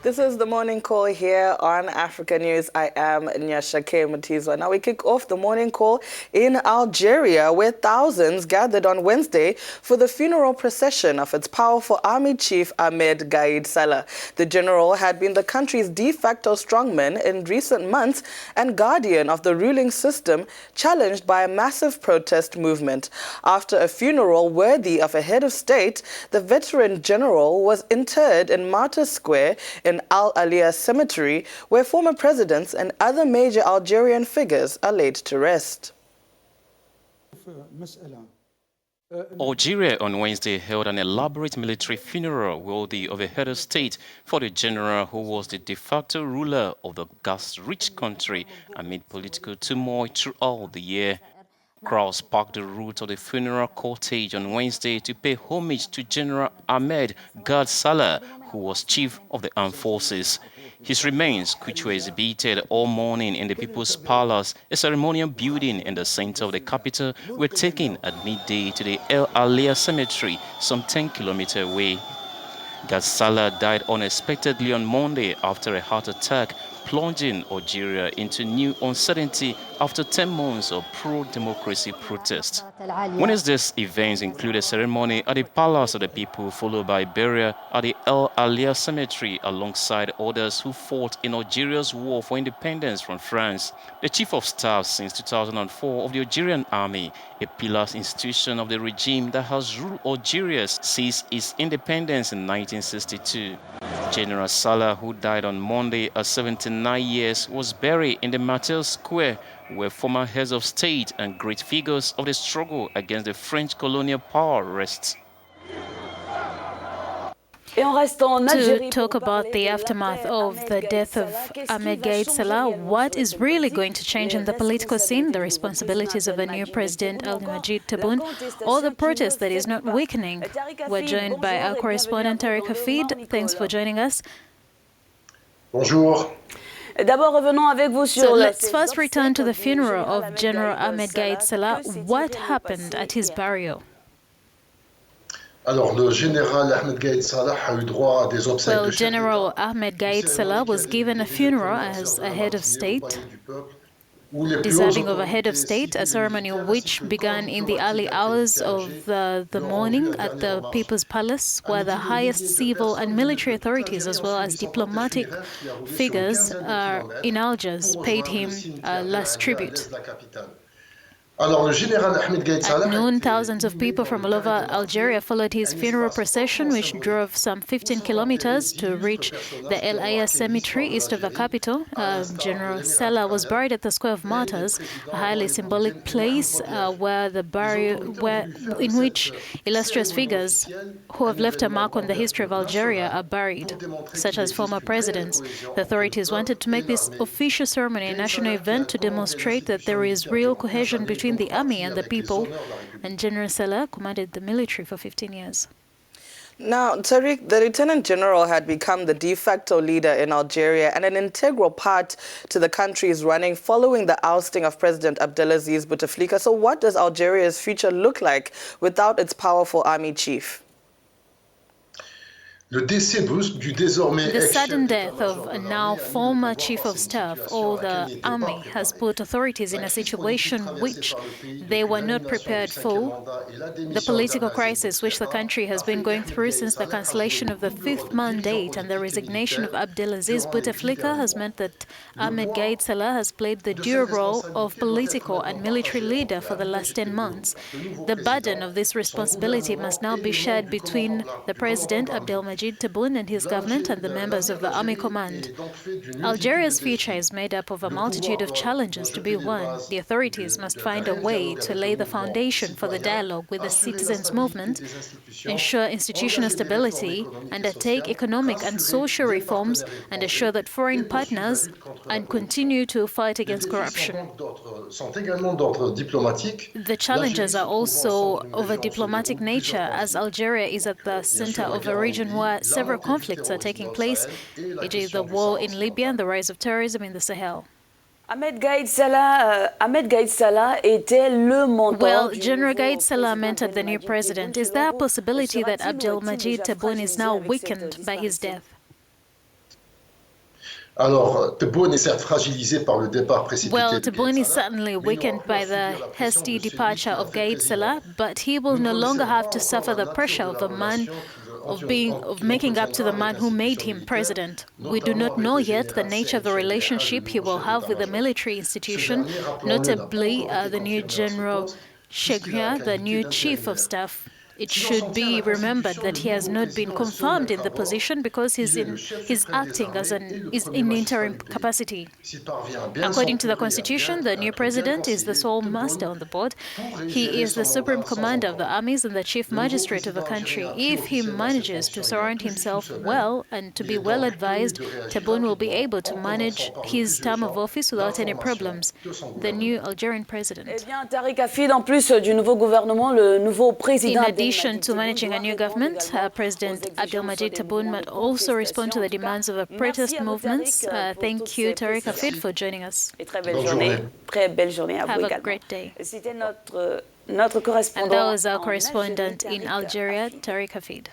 This is the morning call here on Africanews. I am Nyashake Mutizwa. Now we kick off the morning call in Algeria, where thousands gathered on Wednesday for the funeral procession of its powerful army chief Ahmed Gaid Salah. The general had been the country's de facto strongman in recent months and guardian of the ruling system, challenged by a massive protest movement. After a funeral worthy of a head of state, the veteran general was interred in Martyrs Square in Algiers Cemetery, where former presidents and other major Algerian figures are laid to rest. Algeria on Wednesday held an elaborate military funeral worthy of a head of state for the general who was the de facto ruler of the gas-rich country amid political turmoil throughout the year. Crowds packed the route of the funeral cortege on Wednesday to pay homage to General Ahmed Gaid Salah, who was chief of the armed forces. His remains, which were exhibited all morning in the People's Palace, a ceremonial building in the center of the capital, were taken at midday to the Algiers Cemetery, some 10 kilometers away. Gaid Salah died unexpectedly on Monday after a heart attack, plunging Algeria into new uncertainty after 10 months of pro-democracy protests. Wednesday's events include a ceremony at the Palace of the People, followed by burial at the Algiers Cemetery alongside others who fought in Algeria's war for independence from France. The Chief of Staff since 2004 of the Algerian Army, a pillar institution of the regime that has ruled Algeria since its independence in 1962. General Salah, who died on Monday at 79 years, was buried in the Martyrs Square, where former heads of state and great figures of the struggle against the French colonial power rest. To talk about the aftermath of the death of Ahmed Gaid Salah, what is really going to change in the political scene, the responsibilities of a new president, Abdelmadjid Tebboune, or the protest that is not weakening? We're joined by our correspondent, Tarik Hafid. Thanks for joining us. Bonjour. So let's first return to the funeral of General Ahmed Gaid Salah. What happened at his burial? Well, General Ahmed Gaid Salah was given a funeral as a head of state, deserving of a head of state, a ceremony which began in the early hours of the morning at the People's Palace, where the highest civil and military authorities, as well as diplomatic figures in Algiers, paid him last tribute. At noon, thousands of people from all over Algeria followed his funeral procession, which drove some 15 kilometers to reach the El Aya Cemetery east of the capital. General Salah was buried at the Square of Martyrs, a highly symbolic place in which illustrious figures who have left a mark on the history of Algeria are buried, such as former presidents. The authorities wanted to make this official ceremony a national event to demonstrate that there is real cohesion between the army and the people, and General Salah commanded the military for 15 years. Now, Tarik, the Lieutenant General had become the de facto leader in Algeria and an integral part to the country's running following the ousting of President Abdelaziz Bouteflika. So what does Algeria's future look like without its powerful army chief? The sudden death of a now former chief of staff or the army has put authorities in a situation which they were not prepared for. The political crisis which the country has been going through since the cancellation of the fifth mandate and the resignation of Abdelaziz Bouteflika has meant that Ahmed Gaid Salah has played the dual role of political and military leader for the last 10 months. The burden of this responsibility must now be shared between the president, Abdelmadjid Tebboune, and his government and the members of the army command. Algeria's future is made up of a multitude of challenges to be won. The authorities must find a way to lay the foundation for the dialogue with the citizens' movement, ensure institutional stability, undertake economic and social reforms, and assure that foreign partners and continue to fight against corruption. The challenges are also of a diplomatic nature, as Algeria is at the center of a region where several conflicts are taking place, e.g. the war in Libya and the rise of terrorism in the Sahel. Ahmed Gaid Salah était le mentor. Well, General Gaid Salah mentored the new president. Is there a possibility that Abdelmadjid Tebboune is now weakened by his death? Alors, Tebboune est certes fragilisé par le départ précipité Well, de Tebboune Gaid is Salah, certainly weakened by the hasty departure of Gaid Salah, but he will no longer have to suffer the pressure of a man of making up to the man who made him president. We do not know yet the nature of the relationship he will have with the military institution, notably the new General Ahmed, the new chief of staff. It should be remembered that he has not been confirmed in the position because he's acting in interim capacity. According to the constitution, the new president is the sole master on the board. He is the supreme commander of the armies and the chief magistrate of the country. If he manages to surround himself well and to be well advised, Tebboune will be able to manage his term of office without any problems. The new Algerian president. Eh bien, Tarik Hafid, en plus du nouveau gouvernement, le nouveau président. In addition to managing a new government, President Abdelmadjid Tebboune might also respond to the demands of the protest movements. Thank you, Tarik Hafid, for joining us. Très belle journée. Très belle journée à vous également. Have a great day. C'était notre correspondant. And that was our correspondent in Algeria, Tarik Hafid.